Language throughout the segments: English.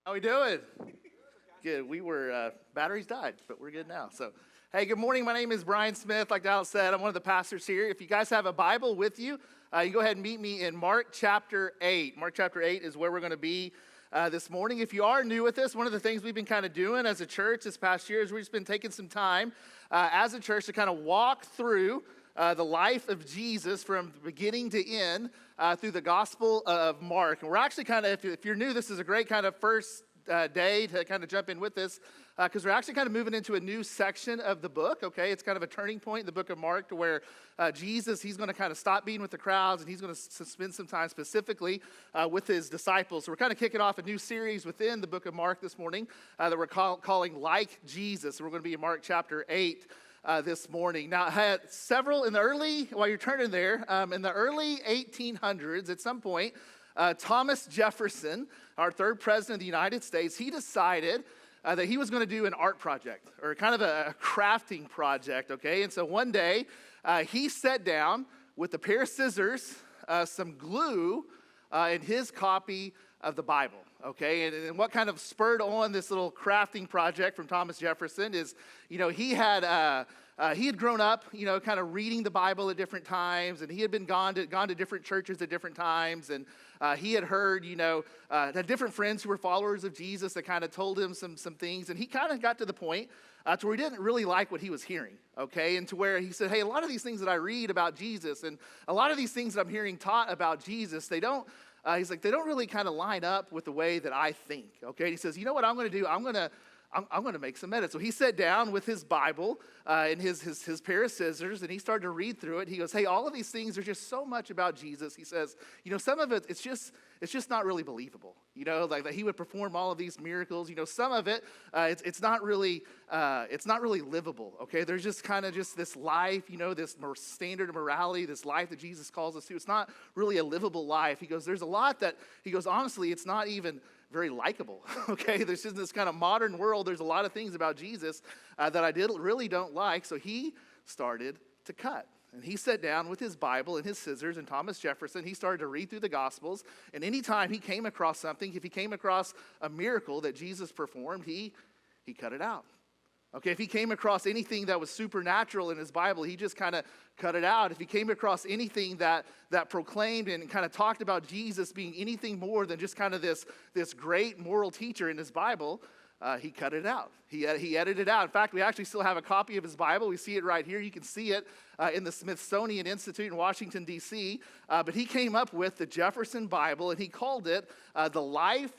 How we doing? Good. We were, batteries died, but we're good now. So, hey, good morning. My name is Bryan Smith. Like Dallas said, I'm one of the pastors here. If you guys have a Bible with you, you go ahead and meet me in Mark chapter 8. Mark chapter 8 is where we're going to be this morning. If you are new with us, one of the things we've been kind of doing as a church this past year is we've just been taking some time as a church to kind of walk through the life of Jesus from beginning to end through the Gospel of Mark. And we're actually kind of, if you're new, this is a great kind of first day to kind of jump in with this because we're actually kind of moving into a new section of the book, okay? It's kind of a turning point in the book of Mark to where Jesus, he's going to kind of stop being with the crowds and he's going to spend some time specifically with his disciples. So we're kind of kicking off a new series within the book of Mark this morning that we're calling Like Jesus. So we're going to be in Mark chapter 8. This morning. Now, I had several in the early, while you're turning there, in the early 1800s, at some point, Thomas Jefferson, our third president of the United States, he decided that he was going to do an art project, or kind of a crafting project, okay? And so one day, he sat down with a pair of scissors, some glue, and his copy of the Bible. Okay, and what kind of spurred on this little crafting project from Thomas Jefferson is, you know, he had grown up, you know, kind of reading the Bible at different times, and he had been gone to different churches at different times, and he had heard, you know, had different friends who were followers of Jesus that kind of told him some things, and he kind of got to the point to where he didn't really like what he was hearing, okay, and to where he said, hey, a lot of these things that I read about Jesus, and a lot of these things that I'm hearing taught about Jesus, they don't really kind of line up with the way that I think, okay? And he says, you know what I'm going to do? I'm going to make some edits. So he sat down with his Bible and his pair of scissors, and he started to read through it. He goes, hey, all of these things are just so much about Jesus. He says, you know, some of it, it's just not really believable. You know, like that he would perform all of these miracles. You know, some of it, it's not really livable. Okay, there's just kind of just this life, you know, this standard of morality, this life that Jesus calls us to. It's not really a livable life. He goes, there's a lot that he goes. Honestly, it's not even very likable. Okay, there's just this kind of modern world. There's a lot of things about Jesus that I really don't like. So he started to cut. And he sat down with his Bible and his scissors and Thomas Jefferson. He started to read through the Gospels. And anytime he came across something, if he came across a miracle that Jesus performed, he cut it out. Okay, if he came across anything that was supernatural in his Bible, he just kind of cut it out. If he came across anything that proclaimed and kind of talked about Jesus being anything more than just kind of this great moral teacher in his Bible, he cut it out. He edited it out. In fact, we actually still have a copy of his Bible. We see it right here. You can see it in the Smithsonian Institute in Washington, D.C. But he came up with the Jefferson Bible, and he called it The Life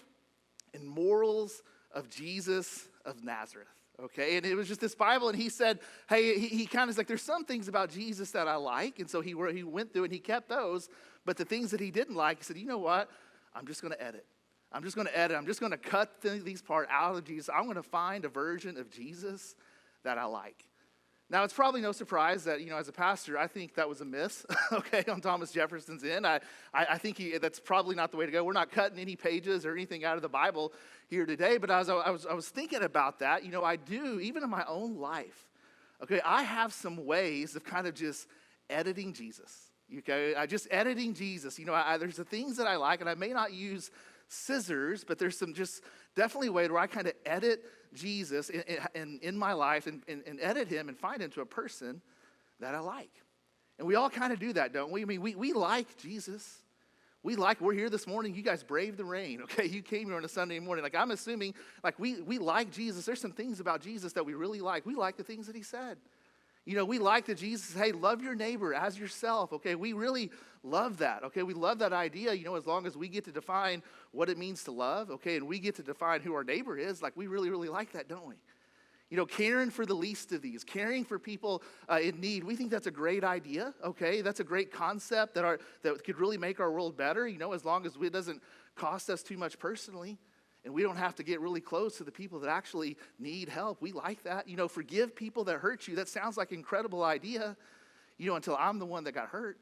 and Morals of Jesus of Nazareth. Okay, and it was just this Bible, and he said, hey, he kind of is like, there's some things about Jesus that I like, and so he went through and he kept those, but the things that he didn't like, he said, you know what, I'm just going to edit. I'm just going to cut these parts out of Jesus. I'm going to find a version of Jesus that I like. Now, it's probably no surprise that, you know, as a pastor, I think that was a miss, okay, on Thomas Jefferson's end. I think that's probably not the way to go. We're not cutting any pages or anything out of the Bible here today, but as I was thinking about that, you know, I do, even in my own life, okay, I have some ways of kind of just editing Jesus, okay? Just editing Jesus. You know, there's the things that I like, and I may not use scissors, but there's some just definitely a way where I kind of edit Jesus in my life and edit him and find him to a person that I like. And we all kind of do that, don't we? I mean, we like Jesus. We're here this morning. You guys braved the rain, okay? You came here on a Sunday morning. Like, I'm assuming, like, we like Jesus. There's some things about Jesus that we really like. We like the things that he said. You know, we like that Jesus, hey, love your neighbor as yourself, okay? We really love that, okay? We love that idea, you know, as long as we get to define what it means to love, okay? And we get to define who our neighbor is, like, we really, really like that, don't we? You know, caring for the least of these, caring for people in need, we think that's a great idea, okay? That's a great concept that could really make our world better, you know, as long as it doesn't cost us too much personally. And we don't have to get really close to the people that actually need help. We like that. You know, forgive people that hurt you. That sounds like an incredible idea, you know, until I'm the one that got hurt,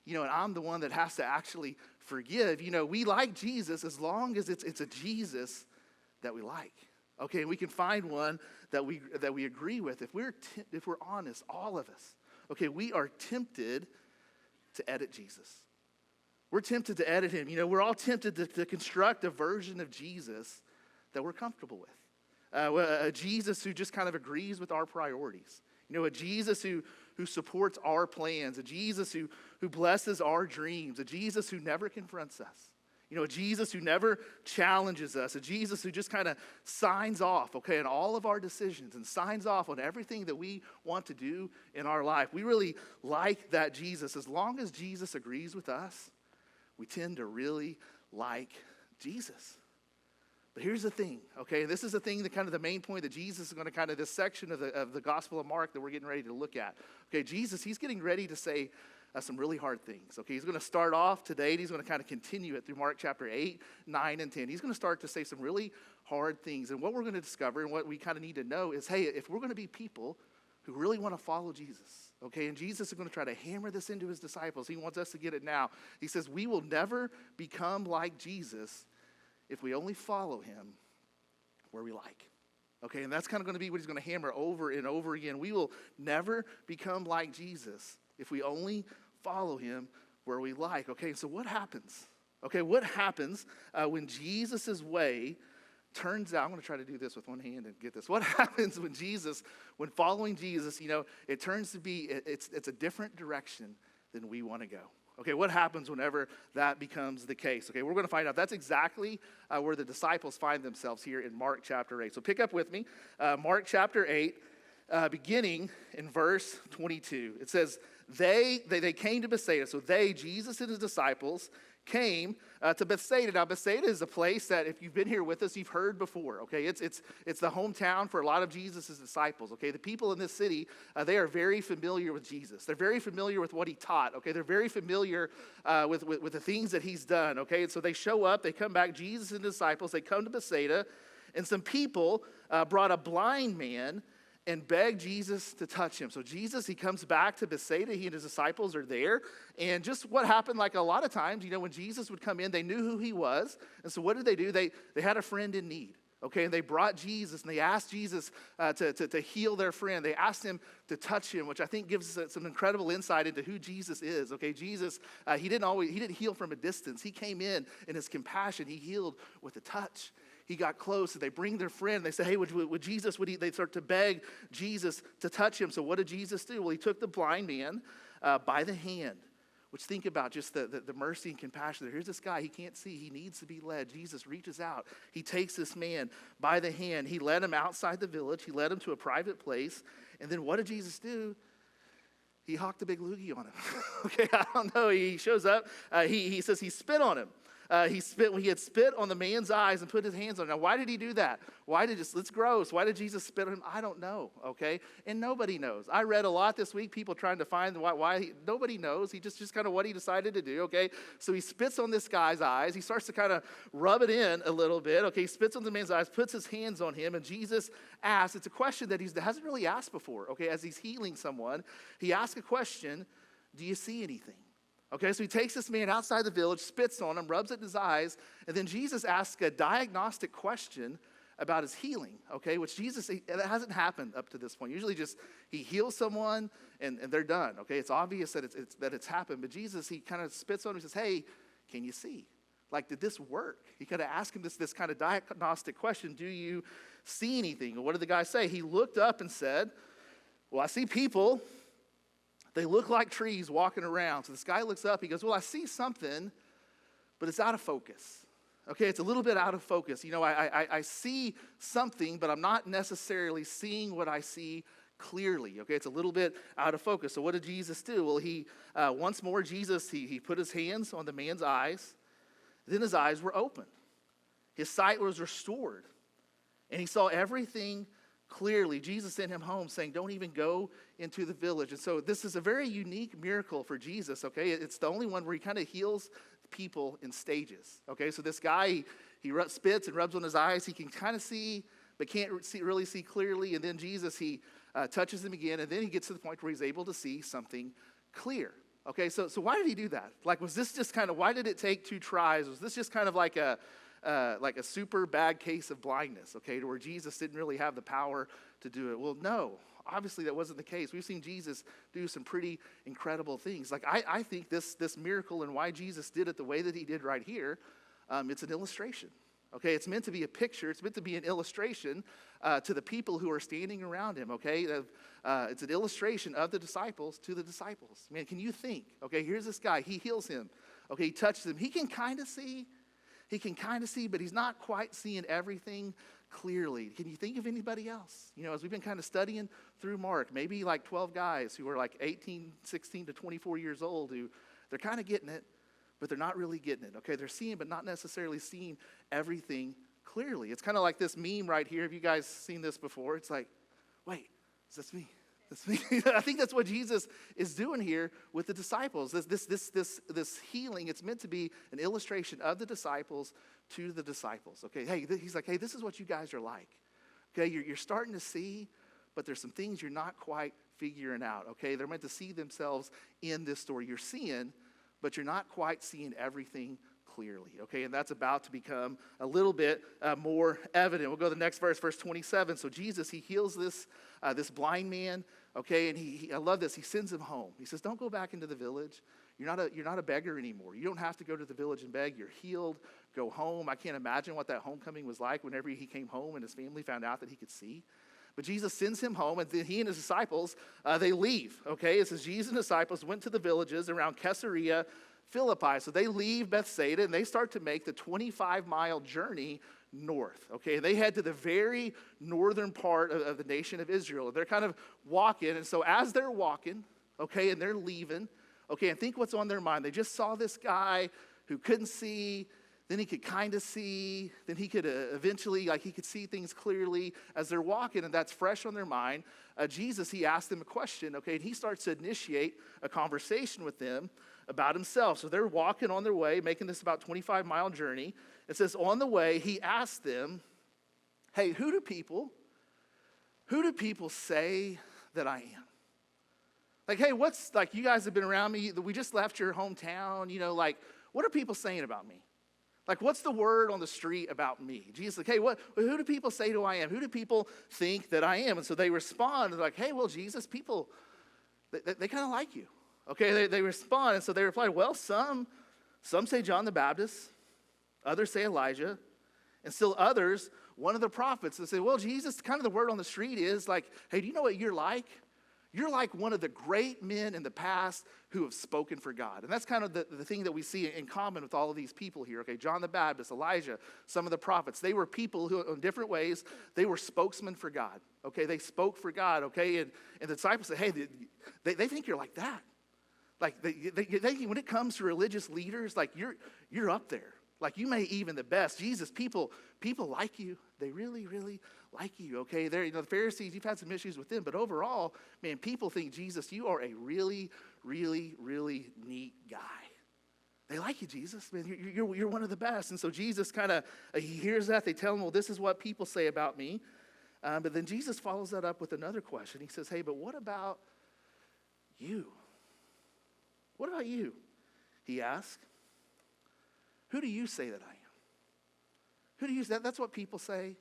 you know, and I'm the one that has to actually forgive. You know, we like Jesus as long as it's a Jesus that we like. Okay, and we can find one that we agree with. If we're honest, all of us, okay, we are tempted to edit Jesus. We're tempted to edit him. You know, we're all tempted to construct a version of Jesus that we're comfortable with. A Jesus who just kind of agrees with our priorities. A Jesus who supports our plans, a Jesus who blesses our dreams, a Jesus who never confronts us. A Jesus who never challenges us, a Jesus who just kind of signs off, on all of our decisions and signs off on everything that we want to do in our life. We really like that Jesus. As long as Jesus agrees with us, we tend to really like Jesus. But here's the thing, this is the thing, that kind of the main point that Jesus is going to kind of this section of the Gospel of Mark that we're getting ready to look at. Jesus, he's getting ready to say some really hard things. He's going to start off today, and he's going to kind of continue it through Mark chapter 8, 9, and 10. He's going to start to say some really hard things. And what we're going to discover and what we kind of need to know is, hey, if we're going to be people who really want to follow Jesus, and Jesus is going to try to hammer this into his disciples. He wants us to get it now. He says, we will never become like Jesus if we only follow him where we like. And that's kind of going to be what he's going to hammer over and over again. We will never become like Jesus if we only follow him where we like. So what happens? What happens when Jesus' way turns out? I'm going to try to do this with one hand and get this. What happens when following Jesus, it turns to be, it's a different direction than we want to go? What happens whenever that becomes the case? We're going to find out. That's exactly where the disciples find themselves here in Mark chapter 8. So pick up with me, Mark chapter 8, beginning in verse 22. It says, they came to Bethsaida. So Jesus and his disciples, came to Bethsaida. Now, Bethsaida is a place that if you've been here with us, you've heard before, It's the hometown for a lot of Jesus' disciples, The people in this city, they are very familiar with Jesus. They're very familiar with what he taught, They're very familiar with the things that he's done, And so they show up, they come back, Jesus and disciples, they come to Bethsaida, and some people brought a blind man and begged Jesus to touch him. So Jesus, he comes back to Bethsaida. He and his disciples are there. And just what happened, like a lot of times, when Jesus would come in, they knew who he was. And so what did they do? They had a friend in need. And they brought Jesus, and they asked Jesus to heal their friend. They asked him to touch him, which I think gives us some incredible insight into who Jesus is. Jesus, he didn't heal from a distance. He came in his compassion. He healed with a touch. He got close, and they bring their friend. They say, hey, would Jesus, they start to beg Jesus to touch him. So what did Jesus do? Well, he took the blind man by the hand, which think about just the mercy and compassion. Here's this guy, he can't see, he needs to be led. Jesus reaches out. He takes this man by the hand. He led him outside the village. He led him to a private place. And then what did Jesus do? He hawked a big loogie on him. I don't know. He shows up. He says he spit on him. He had spit on the man's eyes and put his hands on him. Now, why did he do that? It's gross. Why did Jesus spit on him? I don't know, And nobody knows. I read a lot this week, people trying to find why nobody knows. He just kind of what he decided to do, So he spits on this guy's eyes. He starts to kind of rub it in a little bit, He spits on the man's eyes, puts his hands on him, and Jesus asks, it's a question that he hasn't really asked before, As he's healing someone, he asks a question, do you see anything? So he takes this man outside the village, spits on him, rubs it in his eyes, and then Jesus asks a diagnostic question about his healing, which that hasn't happened up to this point. Usually just he heals someone and they're done, It's obvious that it's happened, but Jesus, he kind of spits on him and says, hey, can you see? Did this work? He kind of asked him this kind of diagnostic question, do you see anything? And what did the guy say? He looked up and said, well, I see people. They look like trees walking around. So this guy looks up. He goes, well, I see something, but it's out of focus. It's a little bit out of focus. I see something, but I'm not necessarily seeing what I see clearly. It's a little bit out of focus. So what did Jesus do? Well, once more, Jesus, he put his hands on the man's eyes. Then his eyes were opened. His sight was restored. And he saw everything clearly. Jesus sent him home saying, don't even go into the village. And so this is a very unique miracle for Jesus, It's the only one where he kind of heals people in stages, So this guy, he spits and rubs on his eyes. He can kind of see, but can't really see clearly. And then Jesus, he touches him again, and then he gets to the point where he's able to see something clear. So why did he do that? Was this just kind of, why did it take 2 tries? Was this just kind of like a super bad case of blindness, to where Jesus didn't really have the power to do it? Well, no, obviously that wasn't the case. We've seen Jesus do some pretty incredible things. I think this miracle and why Jesus did it the way that he did right here, it's an illustration, Okay, it's meant to be a picture. It's meant to be an illustration to the people who are standing around him, okay? It's an illustration of the disciples to the disciples. Man, can you think? Okay, here's this guy. He heals him. Okay, he touches him. He can kind of see, but he's not quite seeing everything clearly. Can you think of anybody else? You know, as we've been kind of studying through Mark, maybe like 12 guys who are like 18, 16 to 24 years old who they're kind of getting it, but they're not really getting it. Okay, they're seeing, but not necessarily seeing everything clearly. It's kind of like this meme right here. Have you guys seen this before? It's like, wait, is this me? That's me. I think that's what Jesus is doing here with the disciples. This healing, it's meant to be an illustration of the disciples to the disciples. Okay, hey, he's like, hey, this is what you guys are like. Okay, you're starting to see, but there's some things you're not quite figuring out. Okay, they're meant to see themselves in this story. You're seeing, but you're not quite seeing everything clearly. Okay, and that's about to become a little bit more evident. We'll go to the next verse, verse 27. So Jesus, he heals this blind man. Okay, and I love this. He sends him home. He says, don't go back into the village. You're not a beggar anymore. You don't have to go to the village and beg. You're healed. Go home. I can't imagine what that homecoming was like whenever he came home and his family found out that he could see. But Jesus sends him home, and then he and his disciples, they leave. Okay, it says Jesus and disciples went to the villages around Caesarea Philippi. So they leave Bethsaida, and they start to make the 25-mile journey north. Okay, they head to the very northern part of the nation of Israel. They're kind of walking, and so as they're walking, okay, and they're leaving, okay, and think what's on their mind. They just saw this guy who couldn't see, then he could kind of see, then he could eventually, like he could see things clearly as they're walking, and that's fresh on their mind. Jesus, he asked them a question, okay, and he starts to initiate a conversation with them about himself. So they're walking on their way, making this about 25-mile journey. It says on the way, he asked them, hey, who do people say that I am? Like, hey, you guys have been around me. We just left your hometown. You know, like, what are people saying about me? Like, what's the word on the street about me? Jesus, like, hey, who do people say I am? Who do people think that I am? And so they respond, they're like, hey, well, Jesus, people, they kind of like you. Okay, they respond, and so they replied, well, some say John the Baptist, others say Elijah, and still others, one of the prophets. They say, well, Jesus, kind of the word on the street is like, hey, do you know what you're like? You're like one of the great men in the past who have spoken for God. And that's kind of the thing that we see in common with all of these people here. Okay, John the Baptist, Elijah, some of the prophets. They were people who, in different ways, they were spokesmen for God. Okay, they spoke for God. Okay, and the disciples said, hey, they think you're like that. Like, they when it comes to religious leaders, like, you're up there. Like, you may even the best. Jesus, people like you. They really, really like you, okay? The Pharisees, you've had some issues with them, but overall, man, people think, Jesus, you are a really, really, really neat guy. They like you, Jesus. Man, you're one of the best. And so Jesus kind of, he hears that. They tell him, well, this is what people say about me. But then Jesus follows that up with another question. He says, hey, but what about you? What about you? He asked. Who do you say that I am? Who do you say? That's what people say.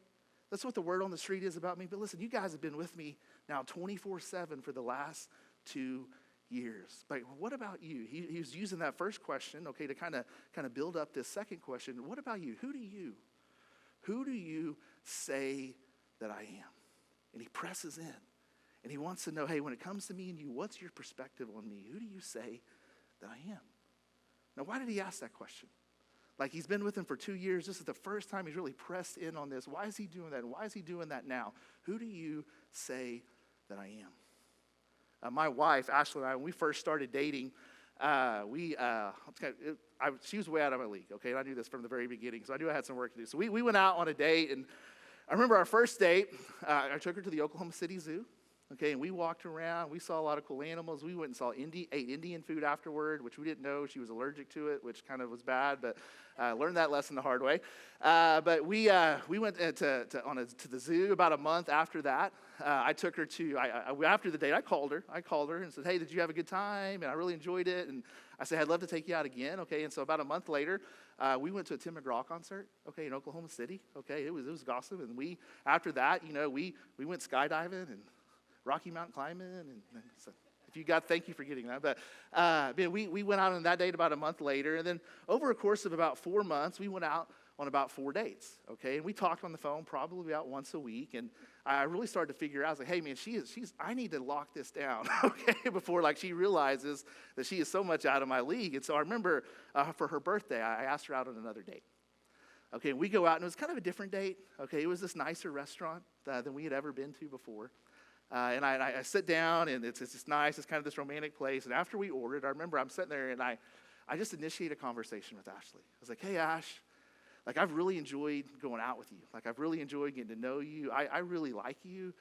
That's what the word on the street is about me. But listen, you guys have been with me now 24/7 for the last 2 years. But what about you? He was using that first question, okay, to kind of build up this second question. What about you? Who do you say that I am? And he presses in. And he wants to know, hey, when it comes to me and you, what's your perspective on me? Who do you say that I am? Now, why did he ask that question? Like, he's been with him for 2 years. This is the first time he's really pressed in on this. Why is he doing that? And why is he doing that now? Who do you say that I am? My wife, Ashley, and I, when we first started dating, she was way out of my league, okay? And I knew this from the very beginning, so I knew I had some work to do. So we went out on a date, and I remember our first date, I took her to the Oklahoma City Zoo. Okay, and we walked around. We saw a lot of cool animals. We went and ate Indian food afterward, which we didn't know she was allergic to it, which kind of was bad, but learned that lesson the hard way. But we went to the zoo about a month after that. I took her to, after the date, I called her and said, hey, did you have a good time? And I really enjoyed it. And I said, I'd love to take you out again. Okay, and so about a month later, we went to a Tim McGraw concert, okay, in Oklahoma City. Okay, it was awesome. And after that, we went skydiving and Rocky Mountain climbing, and so thank you for getting that. But we went out on that date about a month later, and then over a course of about 4 months, we went out on about 4 dates, okay? And we talked on the phone probably about once a week, and I really started to figure out, I was like, hey, man, I need to lock this down, okay, before, like, she realizes that she is so much out of my league. And so I remember for her birthday, I asked her out on another date. Okay, and we go out, and it was kind of a different date, okay? It was this nicer restaurant than we had ever been to before. And I sit down, and it's just nice. It's kind of this romantic place. And after we ordered, I remember I'm sitting there, and I just initiated a conversation with Ashley. I was like, hey, Ash, like, I've really enjoyed going out with you. Like, I've really enjoyed getting to know you. I really like you.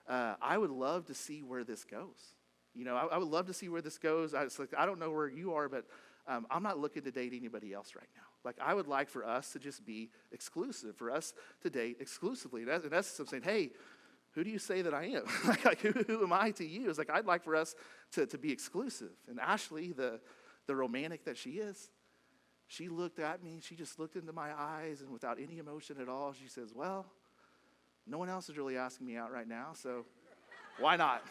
I would love to see where this goes. You know, I would love to see where this goes. I don't know where you are, but I'm not looking to date anybody else right now. Like, I would like for us to just be exclusive, for us to date exclusively. And in essence, I'm saying, hey, who do you say that I am? Like who am I to you? It's like, I'd like for us to be exclusive. And Ashley, the romantic that she is, she looked at me, she just looked into my eyes, and without any emotion at all, she says, well, no one else is really asking me out right now, so why not?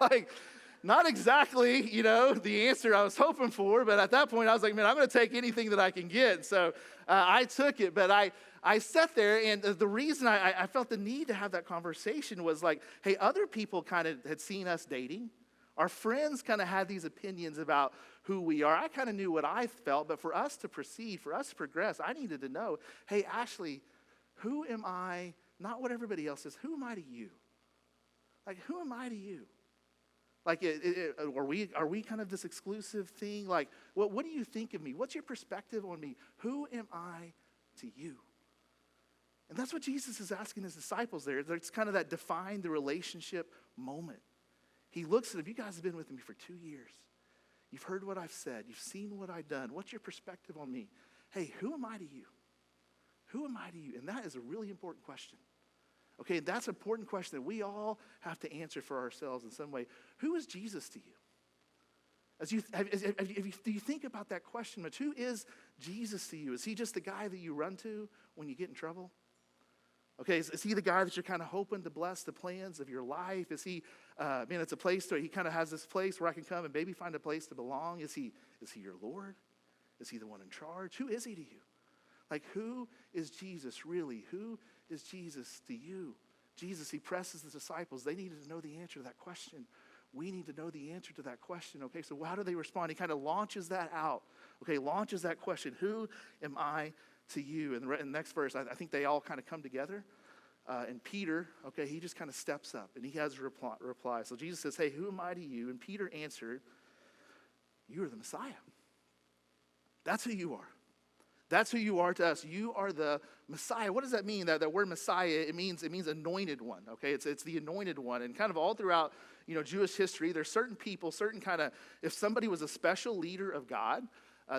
Like, not exactly, you know, the answer I was hoping for, but at that point, I was like, man, I'm going to take anything that I can get. So I took it, but I sat there, and the reason I felt the need to have that conversation was like, hey, other people kind of had seen us dating. Our friends kind of had these opinions about who we are. I kind of knew what I felt, but for us to proceed, for us to progress, I needed to know, hey, Ashley, who am I? Not what everybody else is. Who am I to you? Like, who am I to you? Like, are we kind of this exclusive thing? Like, what do you think of me? What's your perspective on me? Who am I to you? And that's what Jesus is asking his disciples there. It's kind of that define the relationship moment. He looks at them, you guys have been with me for 2 years. You've heard what I've said. You've seen what I've done. What's your perspective on me? Hey, who am I to you? Who am I to you? And that is a really important question. Okay, that's an important question that we all have to answer for ourselves in some way. Who is Jesus to you? Do you think about that question much? Who is Jesus to you? Is he just the guy that you run to when you get in trouble? Okay, is he the guy that you're kind of hoping to bless the plans of your life? Is he, it's a place where he kind of has this place where I can come and maybe find a place to belong? Is he your Lord? Is he the one in charge? Who is he to you? Like, who is Jesus really? Who is Jesus to you? Jesus, he presses the disciples. They needed to know the answer to that question. We need to know the answer to that question. Okay, so how do they respond? He kind of launches that out. Okay, launches that question. Who am I to you? And in the next verse, I think they all kind of come together. And Peter, okay, he just kind of steps up and he has a reply. So Jesus says, hey, who am I to you? And Peter answered, you are the Messiah. That's who you are. That's who you are to us. You are the Messiah. What does that mean? That word Messiah, it means anointed one. Okay, it's the anointed one. And kind of all throughout, Jewish history, there's certain people, certain kind of, if somebody was a special leader of God,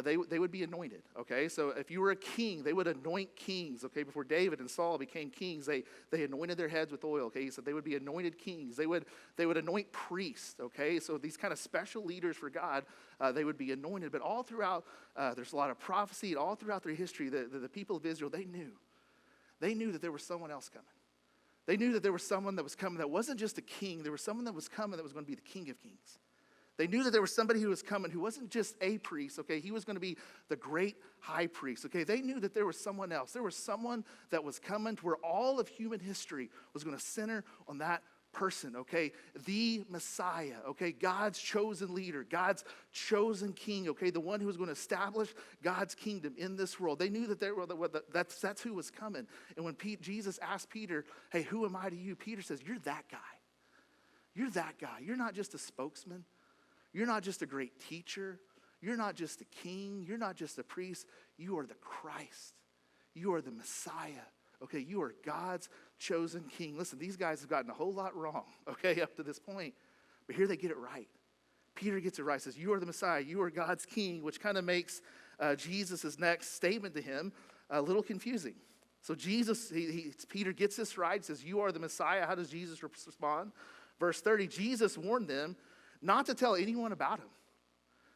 they would be anointed. Okay, so if you were a king, they would anoint kings. Okay, before David and Saul became kings, they anointed their heads with oil. Okay, so they would be anointed kings. They would anoint priests. Okay, so these kind of special leaders for God, they would be anointed. But all throughout, there's a lot of prophecy. And all throughout their history, the people of Israel, they knew that there was someone else coming. They knew that there was someone that was coming that wasn't just a king. There was someone that was coming that was going to be the King of Kings. They knew that there was somebody who was coming who wasn't just a priest, okay? He was going to be the great high priest, okay? They knew that there was someone else. There was someone that was coming to where all of human history was going to center on that person, okay? The Messiah, okay? God's chosen leader, God's chosen king, okay? The one who was going to establish God's kingdom in this world. They knew that that's who was coming. And when Jesus asked Peter, hey, who am I to you? Peter says, you're that guy. You're that guy. You're not just a spokesman. You're not just a great teacher. You're not just a king. You're not just a priest. You are the Christ. You are the Messiah. Okay, you are God's chosen king. Listen, these guys have gotten a whole lot wrong, okay, up to this point. But here they get it right. Peter gets it right, says, you are the Messiah. You are God's king, which kind of makes Jesus' next statement to him a little confusing. So Peter gets this right, says, you are the Messiah. How does Jesus respond? Verse 30, Jesus warned them not to tell anyone about him.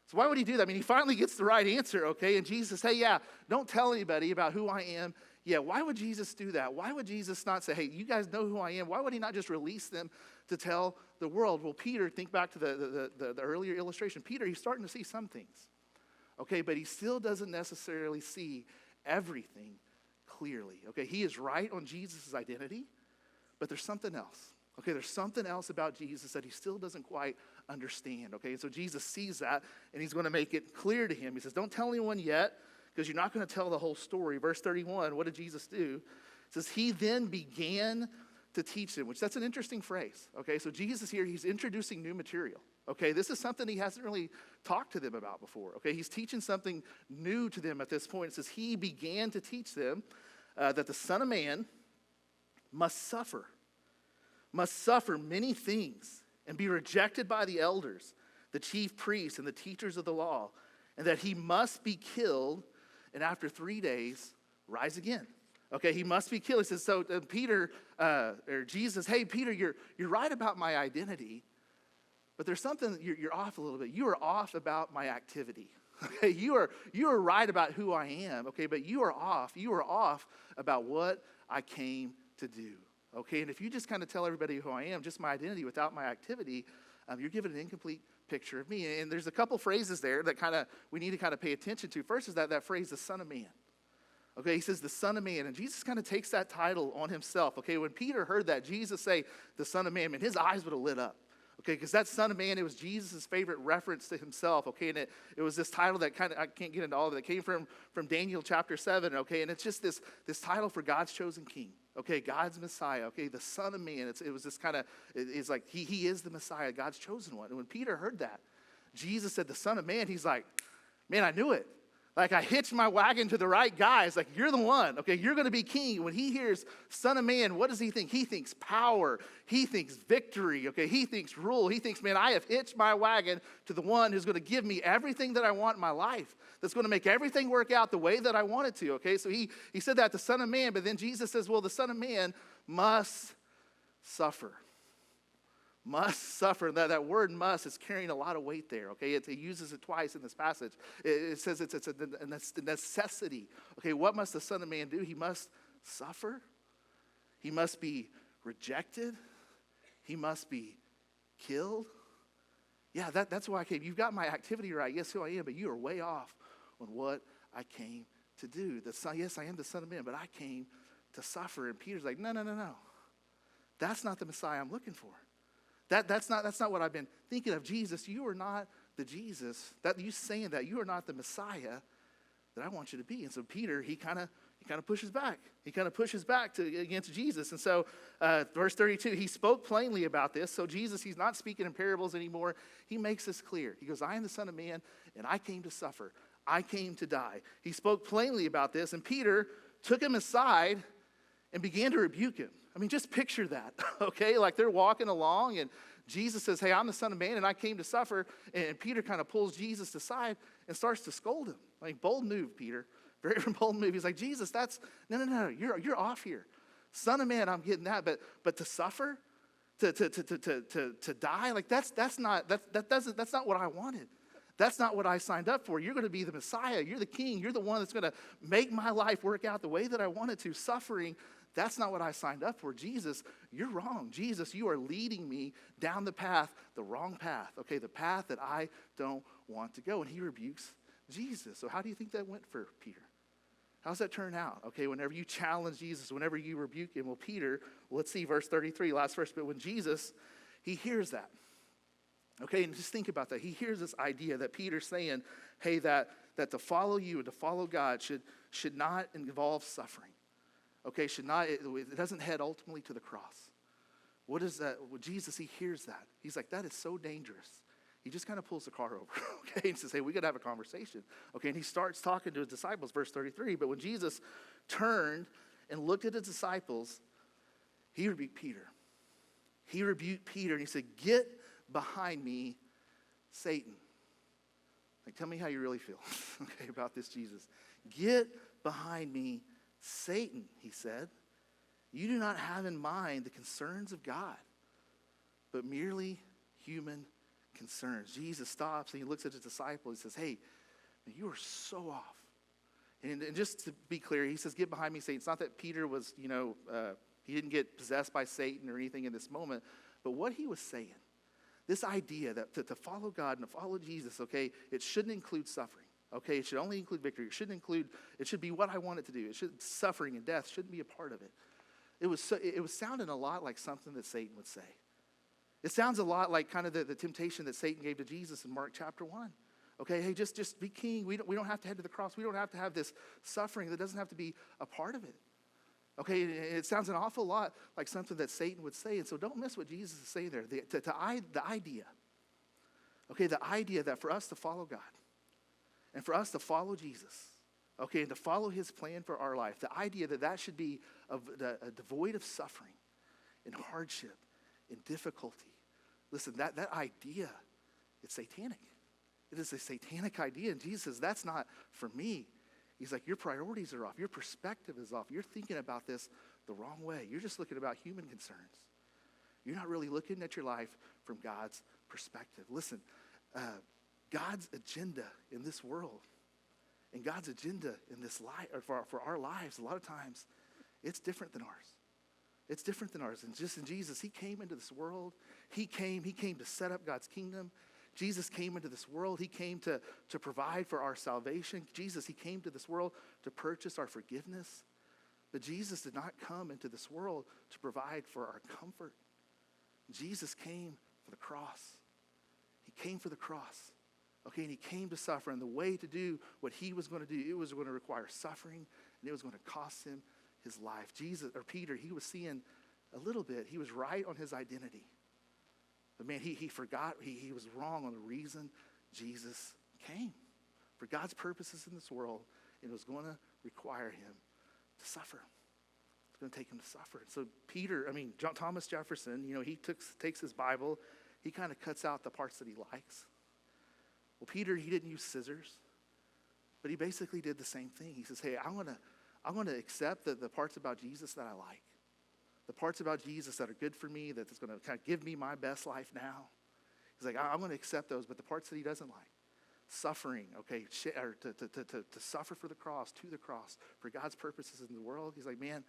So why would he do that? I mean, he finally gets the right answer, okay? And Jesus says, hey, yeah, don't tell anybody about who I am. Yeah, why would Jesus do that? Why would Jesus not say, hey, you guys know who I am? Why would he not just release them to tell the world? Well, Peter, think back to the earlier illustration. Peter, he's starting to see some things, okay? But he still doesn't necessarily see everything clearly. Okay, he is right on Jesus' identity, but there's something else. Okay, there's something else about Jesus that he still doesn't quite understand. Okay, so Jesus sees that, and he's going to make it clear to him. He says, don't tell anyone yet, because you're not going to tell the whole story. Verse 31, what did Jesus do? It says, he then began to teach them, which that's an interesting phrase. Okay, so Jesus here, he's introducing new material. Okay, this is something he hasn't really talked to them about before. Okay, he's teaching something new to them at this point. It says, he began to teach them that the Son of Man must suffer many things and be rejected by the elders, the chief priests, and the teachers of the law, and that he must be killed and after 3 days rise again. Okay, he must be killed. He says, so Peter, or Jesus, hey, Peter, you're right about my identity, but there's something, you're off a little bit. You are off about my activity. Okay, you are right about who I am, okay, but you are off about what I came to do. Okay, and if you just kind of tell everybody who I am, just my identity without my activity, you're giving an incomplete picture of me. And there's a couple phrases there that we need to kind of pay attention to. First is that phrase, the Son of Man. Okay, he says the Son of Man, and Jesus kind of takes that title on himself. Okay, when Peter heard that Jesus say the Son of Man, his eyes would have lit up. Okay, because that Son of Man, it was Jesus' favorite reference to himself. Okay, and it was this title that I can't get into all of it. It came from Daniel chapter 7. Okay, and it's just this title for God's chosen king. Okay, God's Messiah. Okay, the Son of Man. It was this kind of, it's like he is the Messiah, God's chosen one. And when Peter heard that, Jesus said the Son of Man, he's like, man, I knew it. Like, I hitched my wagon to the right guy. It's like, you're the one. Okay, you're going to be king. When he hears Son of Man, what does he think? He thinks power. He thinks victory. Okay, he thinks rule. He thinks, man, I have hitched my wagon to the one who's going to give me everything that I want in my life, that's going to make everything work out the way that I want it to. Okay, so he said that, the Son of Man, but then Jesus says, well, the Son of Man must suffer. Must suffer. That word must is carrying a lot of weight there. Okay, it uses it twice in this passage. It says it's a necessity. Okay, what must the Son of Man do? He must suffer. He must be rejected. He must be killed. Yeah, that's why I came. You've got my activity right. Yes, who I am, but you are way off on what I came to do. Yes, I am the Son of Man, but I came to suffer. And Peter's like, no. That's not the Messiah I'm looking for. That's not what I've been thinking of. Jesus, you are not the Jesus that you saying that you are not the Messiah that I want you to be. And so Peter, he kind of pushes back. He kind of pushes back against Jesus. And so verse 32, he spoke plainly about this. So Jesus, he's not speaking in parables anymore. He makes this clear. He goes, I am the Son of Man, and I came to suffer. I came to die. He spoke plainly about this, and Peter took him aside and began to rebuke him. I mean, just picture that, okay? Like they're walking along, and Jesus says, hey, I'm the Son of Man, and I came to suffer. And Peter kind of pulls Jesus aside and starts to scold him. Like, bold move, Peter. Very bold move. He's like, Jesus, no, you're off here. Son of Man, I'm getting that, but to suffer, to die, like that's not what I wanted. That's not what I signed up for. You're going to be the Messiah. You're the king. You're the one that's going to make my life work out the way that I want it to. Suffering, that's not what I signed up for. Jesus, you're wrong. Jesus, you are leading me down the wrong path, okay, the path that I don't want to go. And he rebukes Jesus. So how do you think that went for Peter? How's that turn out? Okay, whenever you challenge Jesus, whenever you rebuke him, well, Peter, let's see, verse 33, last verse, but when Jesus, he hears that. Okay, and just think about that. He hears this idea that Peter's saying, hey, that to follow you and to follow God should not involve suffering. Okay, it doesn't head ultimately to the cross. What is that? Well, Jesus, he hears that. He's like, that is so dangerous. He just kind of pulls the car over, okay, and says, hey, we got to have a conversation. Okay, and he starts talking to his disciples, verse 33. But when Jesus turned and looked at his disciples, he rebuked Peter. He rebuked Peter, and he said, get behind me, Satan. Like, tell me how you really feel, okay, about this, Jesus. Get behind me, Satan, he said. You do not have in mind the concerns of God, but merely human concerns. Jesus stops and he looks at his disciple. He says, hey, you are so off. And just to be clear, he says, get behind me, Satan. It's not that Peter was, he didn't get possessed by Satan or anything in this moment, but what he was saying, this idea that to follow God and to follow Jesus, okay, it shouldn't include suffering. Okay, it should only include victory. It should be what I want it to do. Suffering and death shouldn't be a part of it. It was sounding a lot like something that Satan would say. It sounds a lot like kind of the temptation that Satan gave to Jesus in Mark chapter 1. Okay, hey, just be king. We don't have to head to the cross. We don't have to have this suffering. That doesn't have to be a part of it. Okay, it sounds an awful lot like something that Satan would say. And so don't miss what Jesus is saying there. The idea, okay, the idea that for us to follow God and for us to follow Jesus, okay, and to follow his plan for our life, the idea that should be devoid of suffering and hardship and difficulty. Listen, that idea, it's satanic. It is a satanic idea. And Jesus says, that's not for me. He's like, your priorities are off. Your perspective is off. You're thinking about this the wrong way. You're just looking about human concerns. You're not really looking at your life from God's perspective. Listen, God's agenda in this world and God's agenda in this life, or for our lives, a lot of times, it's different than ours. It's different than ours. And just in Jesus, he came into this world. He came to set up God's kingdom. Jesus came into this world. He came to provide for our salvation. Jesus, he came to this world to purchase our forgiveness. But Jesus did not come into this world to provide for our comfort. Jesus came for the cross. He came for the cross. Okay, and he came to suffer. And the way to do what he was going to do, it was going to require suffering, and it was going to cost him his life. Peter, he was seeing a little bit. He was right on his identity. But man, he forgot, he was wrong on the reason Jesus came. For God's purposes in this world, it was going to require him to suffer. It's going to take him to suffer. So Thomas Jefferson, he takes his Bible, he kind of cuts out the parts that he likes. Well, Peter, he didn't use scissors, but he basically did the same thing. He says, hey, I'm going to accept the parts about Jesus that I like. The parts about Jesus that are good for me, that's going to kind of give me my best life now. He's like, I'm going to accept those, but the parts that he doesn't like, suffering, okay, or to suffer for the cross, to the cross, for God's purposes in the world, he's like, man,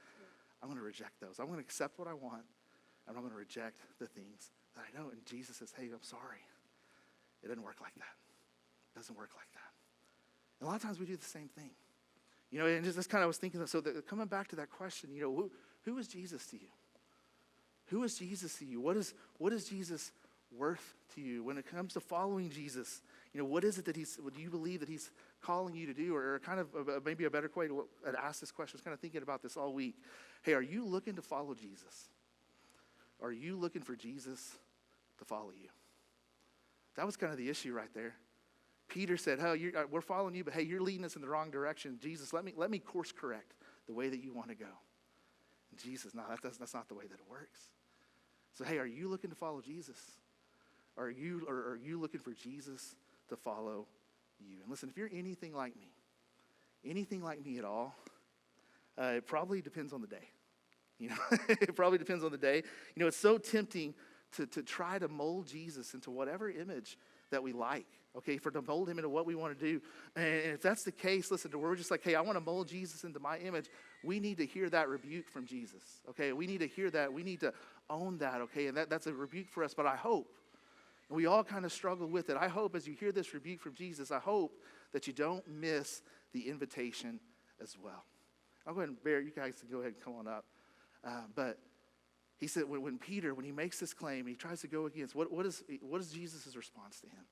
I'm going to reject those. I'm going to accept what I want, and I'm going to reject the things that I know. And Jesus says, hey, I'm sorry. It doesn't work like that. It doesn't work like that. And a lot of times we do the same thing. And just kind of was thinking, coming back to that question, who is Jesus to you? Who is Jesus to you? What is Jesus worth to you? When it comes to following Jesus, what is it that what do you believe that he's calling you to do? Or kind of maybe a better way to ask this question, I was kind of thinking about this all week. Hey, are you looking to follow Jesus? Are you looking for Jesus to follow you? That was kind of the issue right there. Peter said, hey, we're following you, but hey, you're leading us in the wrong direction. Jesus, let me course correct the way that you want to go. And Jesus, no, that's not the way that it works. So hey, are you looking to follow Jesus? Are you looking for Jesus to follow you? And listen, if you're anything like me at all, it probably depends on the day. It probably depends on the day. It's so tempting to try to mold Jesus into whatever image that we like. Okay, to mold him into what we want to do. And if that's the case, listen, we're just like, hey, I want to mold Jesus into my image. We need to hear that rebuke from Jesus. Okay, we need to hear that. We need to own that. Okay, and that's a rebuke for us. But I hope, and we all kind of struggle with it, I hope as you hear this rebuke from Jesus, I hope that you don't miss the invitation as well. I'll go ahead and bear, you guys can go ahead and come on up. But he said when Peter, when he makes this claim, he tries to go against, what is Jesus' response to him?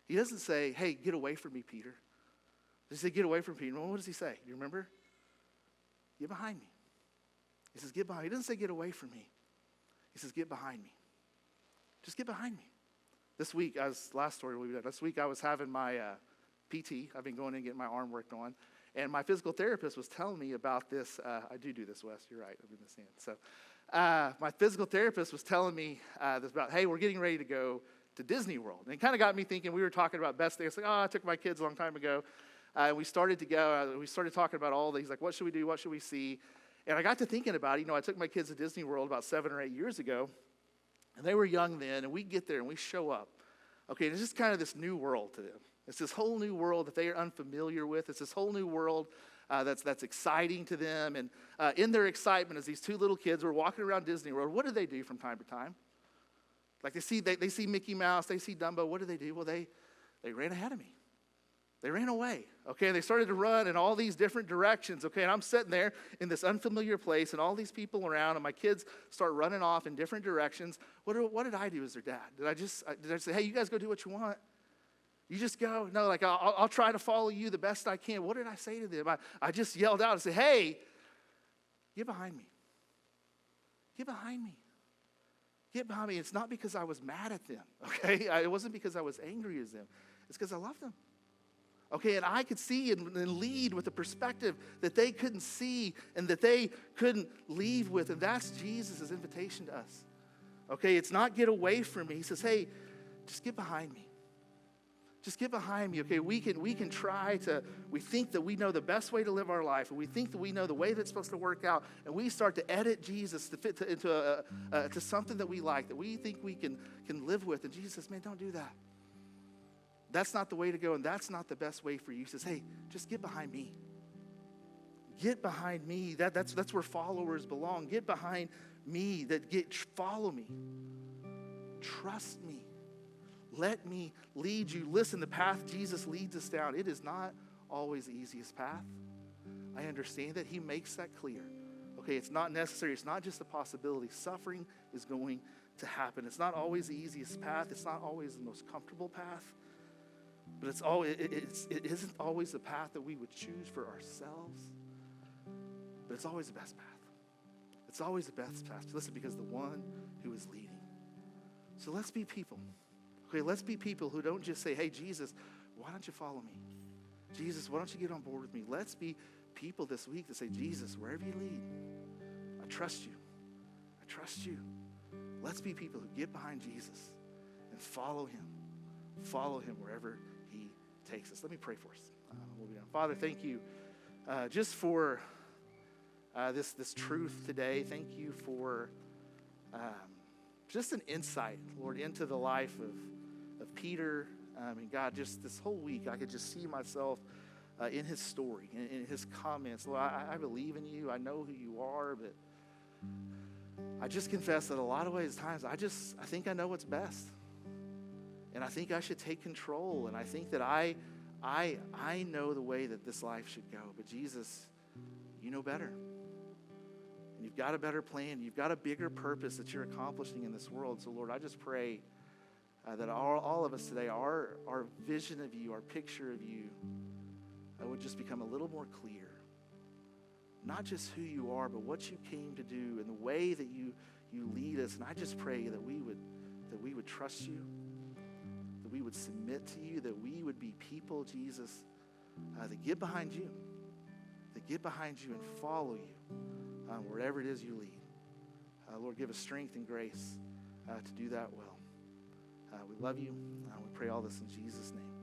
He doesn't say, hey, get away from me, Peter. He said, get away from Peter. Well, what does he say? You remember? Get behind me. He says, get behind me. He doesn't say get away from me. He says, get behind me. Just get behind me. This week, this week I was having my PT. I've been going in and getting my arm worked on. And my physical therapist was telling me about this. I do this, Wes. You're right. I've been missing it. So my physical therapist was telling me this about, hey, we're getting ready to go to Disney World. And it kind of got me thinking, we were talking about best things. Like, I took my kids a long time ago. We started to go, we started talking about all these, like, what should we do? What should we see? And I got to thinking about it. I took my kids to Disney World about 7 or 8 years ago. And they were young then. And we get there and we show up. Okay, and it's just kind of this new world to them. It's this whole new world that they are unfamiliar with. It's this whole new world that's exciting to them. And in their excitement, as these two little kids were walking around Disney World, what do they do from time to time? Like they see Mickey Mouse, they see Dumbo. What do? Well, they ran ahead of me. They ran away, okay? They started to run in all these different directions, okay? And I'm sitting there in this unfamiliar place and all these people around, and my kids start running off in different directions. What did I do as their dad? Did I say, hey, you guys go do what you want? You just go? No, like, I'll try to follow you the best I can. What did I say to them? I just yelled out and said, hey, get behind me. Get behind me. Get behind me. It's not because I was mad at them, okay? It wasn't because I was angry at them. It's because I loved them. Okay, and I could see and lead with a perspective that they couldn't see and that they couldn't leave with. And that's Jesus' invitation to us. Okay, it's not get away from me. He says, hey, just get behind me. Just get behind me, okay? We can try to, we think that we know the best way to live our life, and we think that we know the way that's supposed to work out, and we start to edit Jesus to fit into something that we like, that we think we can live with. And Jesus says, man, don't do that. That's not the way to go, and that's not the best way for you. He says, hey, just get behind me. Get behind me. That's where followers belong. Get behind me. Follow me. Trust me. Let me lead you. Listen, the path Jesus leads us down, it is not always the easiest path. I understand that. He makes that clear. Okay, it's not necessary. It's not just a possibility. Suffering is going to happen. It's not always the easiest path. It's not always the most comfortable path. But it isn't always the path that we would choose for ourselves. But it's always the best path. It's always the best path. Listen, because the one who is leading. So let's be people. Okay, let's be people who don't just say, hey, Jesus, why don't you follow me? Jesus, why don't you get on board with me? Let's be people this week that say, Jesus, wherever you lead, I trust you. I trust you. Let's be people who get behind Jesus and follow him. Follow him wherever he takes us. Let me pray for us. We'll be done. Father, thank you just for this truth today. Thank you for just an insight, Lord, into the life of Peter. And God, just this whole week, I could just see myself in his story, in his comments. Lord, I believe in you. I know who you are, but I just confess that a lot of ways, times, I think I know what's best. And I think I should take control. And I think that I know the way that this life should go. But Jesus, you know better. And you've got a better plan. You've got a bigger purpose that you're accomplishing in this world. So, Lord, I just pray that all of us today, our vision of you, our picture of you, would just become a little more clear. Not just who you are, but what you came to do and the way that you lead us. And I just pray that we would trust you, that we would submit to you, that we would be people, Jesus, that get behind you, and follow you wherever it is you lead. Lord, give us strength and grace to do that well. We love you. We pray all this in Jesus' name.